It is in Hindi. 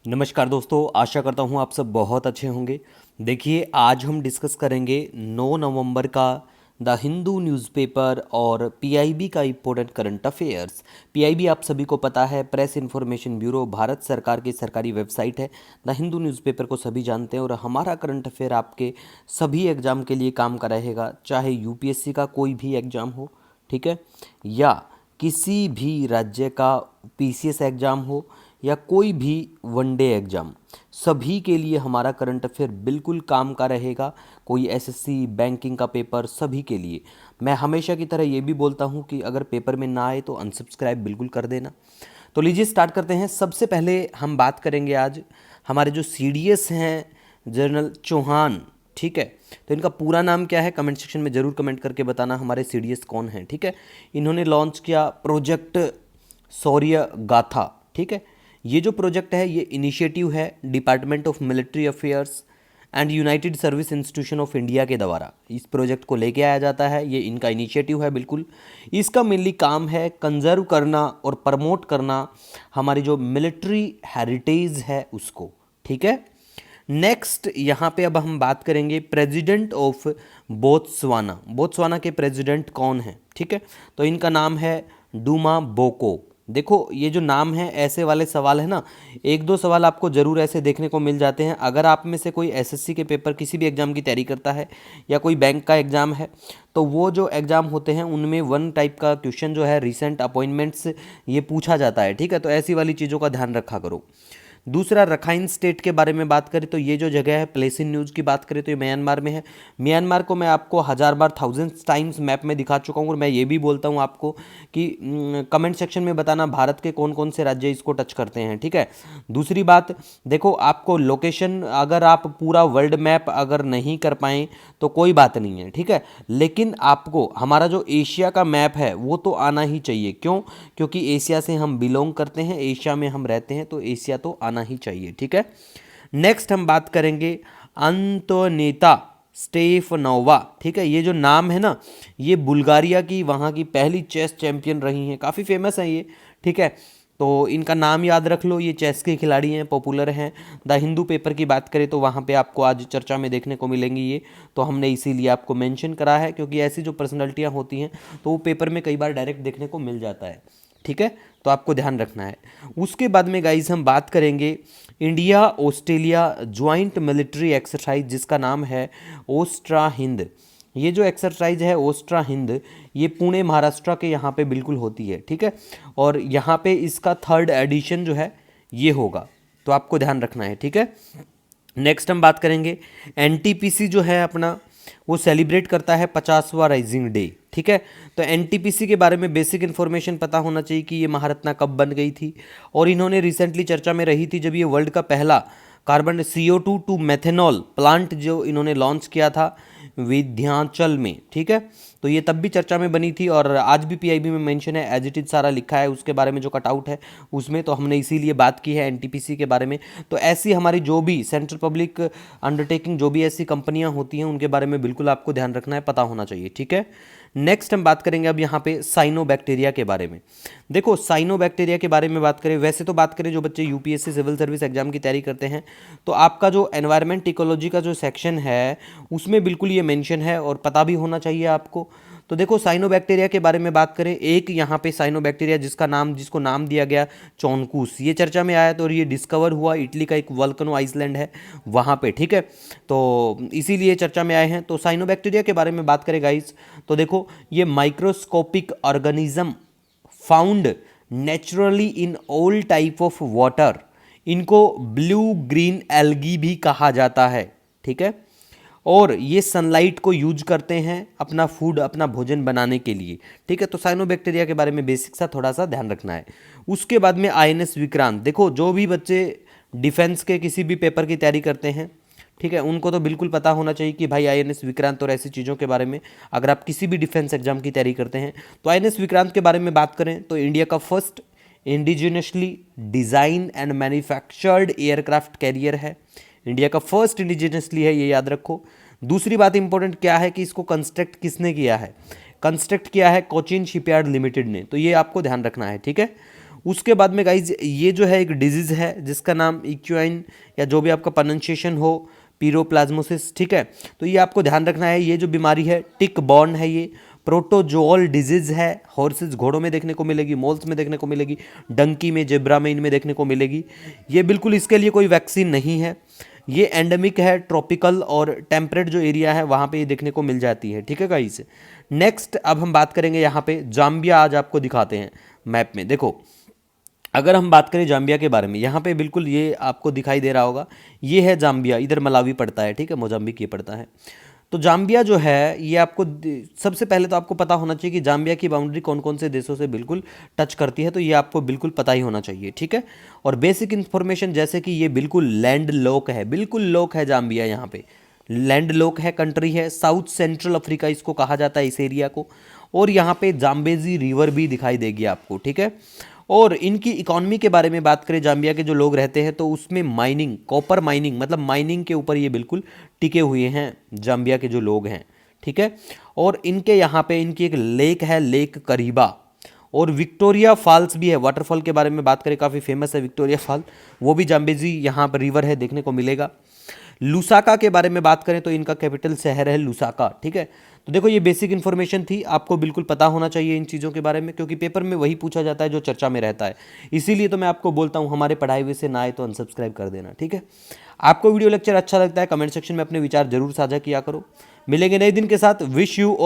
नमस्कार दोस्तों, आशा करता हूँ आप सब बहुत अच्छे होंगे। देखिए, आज हम डिस्कस करेंगे 9 नवंबर का द हिंदू न्यूज़पेपर और पीआईबी का इम्पोर्टेंट करंट अफेयर्स। पीआईबी आप सभी को पता है, प्रेस इन्फॉर्मेशन ब्यूरो, भारत सरकार की सरकारी वेबसाइट है। द हिंदू न्यूज़पेपर को सभी जानते हैं और हमारा करंट अफेयर आपके सभी एग्जाम के लिए काम का रहेगा, चाहे यूपीएससी का कोई भी एग्जाम हो, ठीक है, या किसी भी राज्य का पीसीएस एग्जाम हो या कोई भी वनडे एग्ज़ाम, सभी के लिए हमारा करंट अफेयर बिल्कुल काम का रहेगा। कोई एसएससी बैंकिंग का पेपर, सभी के लिए। मैं हमेशा की तरह ये भी बोलता हूँ कि अगर पेपर में ना आए तो अनसब्सक्राइब बिल्कुल कर देना। तो लीजिए स्टार्ट करते हैं। सबसे पहले हम बात करेंगे आज हमारे जो सीडीएस हैं, जनरल चौहान, ठीक है। तो इनका पूरा नाम क्या है, कमेंट सेक्शन में ज़रूर कमेंट करके बताना हमारे सीडीएस कौन हैं, ठीक है। इन्होंने लॉन्च किया प्रोजेक्ट शौर्य गाथा, ठीक है। ये जो प्रोजेक्ट है ये इनिशिएटिव है department of military affairs and United service institution of India के द्वारा इस प्रोजेक्ट को लेके आया जाता है। ये इनका इनिशिएटिव है बिल्कुल। इसका मेनली काम है कंजर्व करना और प्रमोट करना हमारी जो मिलिट्री हेरिटेज है उसको, ठीक है। नेक्स्ट यहाँ पे अब हम बात करेंगे प्रेसिडेंट ऑफ बोत्सवाना। बोत्सवाना के प्रेसिडेंट कौन है, ठीक है। तो इनका नाम है डूमा बोको। देखो, ये जो नाम है, ऐसे वाले सवाल है ना, एक दो सवाल आपको जरूर ऐसे देखने को मिल जाते हैं। अगर आप में से कोई एसएससी के पेपर किसी भी एग्जाम की तैयारी करता है या कोई बैंक का एग्जाम है, तो वो जो एग्जाम होते हैं उनमें वन टाइप का क्वेश्चन जो है रिसेंट अपॉइंटमेंट्स ये पूछा जाता है, ठीक है। तो ऐसी वाली चीज़ों का ध्यान रखा करो। दूसरा, रखाइन स्टेट के बारे में बात करें तो ये जो जगह है, प्लेस इन न्यूज़ की बात करें तो ये म्यांमार में है। म्यांमार को मैं आपको हज़ार बार, थाउजेंड्स टाइम्स मैप में दिखा चुका हूँ और मैं ये भी बोलता हूँ आपको कि कमेंट सेक्शन में बताना भारत के कौन कौन से राज्य इसको टच करते हैं, ठीक है। दूसरी बात, देखो आपको लोकेशन, अगर आप पूरा वर्ल्ड मैप अगर नहीं कर पाएँ तो कोई बात नहीं है, ठीक है। लेकिन आपको हमारा जो एशिया का मैप है वो तो आना ही चाहिए। क्यों? क्योंकि एशिया से हम बिलोंग करते हैं, एशिया में हम रहते हैं, तो एशिया तो आना ही चाहिए, ठीक है। नेक्स्ट हम बात करेंगे अंतोनेता स्टेफनोवा, ठीक है। ये जो नाम है ना, ये बुल्गारिया की वहाँ की पहली चेस चैंपियन रही हैं, काफ़ी फेमस है ये, ठीक है। तो इनका नाम याद रख लो, ये चेस के खिलाड़ी हैं, पॉपुलर हैं। द हिंदू पेपर की बात करें तो वहाँ पे आपको आज चर्चा में देखने को मिलेंगी ये, तो हमने इसीलिए आपको मेंशन करा है, क्योंकि ऐसी जो पर्सनैलिटियाँ होती हैं तो वो पेपर में कई बार डायरेक्ट देखने को मिल जाता है, ठीक है। तो आपको ध्यान रखना है। उसके बाद में गाइज हम बात करेंगे India Australia joint military exercise, जिसका नाम है ओस्ट्रा हिंद। ये जो एक्सरसाइज है ओस्ट्रा हिंद, ये पुणे महाराष्ट्र के यहाँ पे बिल्कुल होती है, ठीक है। और यहाँ पे इसका 3rd एडिशन जो है ये होगा, तो आपको ध्यान रखना है, ठीक है। नेक्स्ट हम बात करेंगे एनटीपीसी जो है अपना, वो सेलिब्रेट करता है 50वां राइजिंग डे, ठीक है। तो एनटीपीसी के बारे में बेसिक इन्फॉर्मेशन पता होना चाहिए कि ये महारत्ना कब बन गई थी, और इन्होंने रिसेंटली चर्चा में रही थी जब ये वर्ल्ड का पहला carbon CO2 to methanol plant जो इन्होंने लॉन्च किया था विंध्याचल में, ठीक है। तो ये तब भी चर्चा में बनी थी और आज भी पीआईबी में मेंशन है, एज इट इज सारा लिखा है उसके बारे में, जो कटआउट है उसमें, तो हमने इसीलिए बात की है एनटीपीसी के बारे में। तो ऐसी हमारी जो भी सेंट्रल पब्लिक अंडरटेकिंग, जो भी ऐसी कंपनियां होती हैं उनके बारे में बिल्कुल आपको ध्यान रखना है, पता होना चाहिए, ठीक है। नेक्स्ट हम बात करेंगे अब यहाँ पे साइनोबैक्टीरिया के बारे में। देखो, साइनोबैक्टीरिया के बारे में बात करें, वैसे तो बात करें जो बच्चे यूपीएससी सिविल सर्विस एग्जाम की तैयारी करते हैं, तो आपका जो एनवायरमेंट इकोलॉजी का जो सेक्शन है उसमें बिल्कुल ये मेंशन है और पता भी होना चाहिए आपको। तो देखो, साइनोबैक्टीरिया के बारे में बात करें, एक यहाँ पे साइनोबैक्टीरिया जिसको नाम दिया गया चौनकूस, ये चर्चा में आया, तो ये डिस्कवर हुआ इटली का एक वल्कनो आइसलैंड है वहाँ पे, ठीक है। तो इसीलिए चर्चा में आए हैं। तो साइनोबैक्टीरिया के बारे में बात करें गाइस, तो देखो ये microscopic organism found naturally in all type of water, इनको ब्लू ग्रीन एल्गी भी कहा जाता है, ठीक है। और ये सनलाइट को यूज करते हैं अपना फूड, अपना भोजन बनाने के लिए, ठीक है। तो साइनोबैक्टीरिया के बारे में बेसिक सा थोड़ा सा ध्यान रखना है। उसके बाद में आईएनएस विक्रांत। देखो, जो भी बच्चे डिफेंस के किसी भी पेपर की तैयारी करते हैं, ठीक है, उनको तो बिल्कुल पता होना चाहिए कि भाई आईएनएस विक्रांत और ऐसी चीज़ों के बारे में, अगर आप किसी भी डिफेंस एग्जाम की तैयारी करते हैं तो आईएनएस विक्रांत के बारे में बात करें तो इंडिया का first indigenously design and manufactured aircraft carrier है। इंडिया का फर्स्ट इंडिजिनसली है, ये याद रखो। दूसरी बात इंपॉर्टेंट क्या है कि इसको कंस्ट्रक्ट किसने किया है, कंस्ट्रक्ट किया है कोचिन शिपयार्ड लिमिटेड ने, तो ये आपको ध्यान रखना है, ठीक है। उसके बाद में गाइज ये जो है एक डिजीज़ है जिसका नाम इक्वाइन या जो भी आपका प्रोनाउंसिएशन हो, पीरोप्लाज्मोसिस, ठीक है। तो ये आपको ध्यान रखना है। ये जो बीमारी है टिक बॉर्न है, ये प्रोटोजोअल डिजीज़ है। हॉर्सेस घोड़ों में देखने को मिलेगी, मोल्स में देखने को मिलेगी, डंकी में, जेब्रा में, इनमें देखने को मिलेगी। ये बिल्कुल इसके लिए कोई वैक्सीन नहीं है। ये एंडेमिक है, ट्रॉपिकल और टेम्परेट जो एरिया है वहाँ पे ये देखने को मिल जाती है, ठीक है गाइस। नेक्स्ट अब हम बात करेंगे यहाँ पे जाम्बिया। आज आपको दिखाते हैं मैप में। देखो अगर हम बात करें जाम्बिया के बारे में, यहाँ पे बिल्कुल ये आपको दिखाई दे रहा होगा, ये है जाम्बिया। इधर मलावी पड़ता है, ठीक है, मोजाम्बिक ये पड़ता है। तो जाम्बिया जो है ये आपको सबसे पहले तो आपको पता होना चाहिए कि जाम्बिया की बाउंड्री कौन कौन से देशों से बिल्कुल टच करती है, तो ये आपको बिल्कुल पता ही होना चाहिए, ठीक है। और बेसिक इन्फॉर्मेशन जैसे कि ये बिल्कुल लैंड लॉक है, बिल्कुल लॉक है जाम्बिया, यहाँ पे लैंड लॉक है, कंट्री है, साउथ सेंट्रल अफ्रीका इसको कहा जाता है, इस एरिया को। और यहाँ पे जाम्बेजी रिवर भी दिखाई देगी आपको, ठीक है। और इनकी इकॉनमी के बारे में बात करें, जाम्बिया के जो लोग रहते हैं तो उसमें माइनिंग, कॉपर माइनिंग, मतलब माइनिंग के ऊपर ये बिल्कुल टिके हुए हैं जाम्बिया के जो लोग हैं, ठीक है। और इनके यहाँ पे इनकी एक लेक है, लेक करीबा, और विक्टोरिया फॉल्स भी है। वाटरफॉल के बारे में बात करें, काफ़ी फेमस है विक्टोरिया फॉल, वो भी जाम्बेजी यहाँ पर रिवर है, देखने को मिलेगा। लुसाका के बारे में बात करें तो इनका कैपिटल शहर है लुसाका, ठीक है। तो देखो ये बेसिक इन्फॉर्मेशन थी, आपको बिल्कुल पता होना चाहिए इन चीज़ों के बारे में, क्योंकि पेपर में वही पूछा जाता है जो चर्चा में रहता है। इसीलिए तो मैं आपको बोलता हूँ हमारे पढ़ाई हुए से ना आए तो अनसब्सक्राइब कर देना, ठीक है। आपको वीडियो लेक्चर अच्छा लगता है, कमेंट सेक्शन में अपने विचार जरूर साझा किया करो। मिलेंगे नए दिन के साथ। Wish you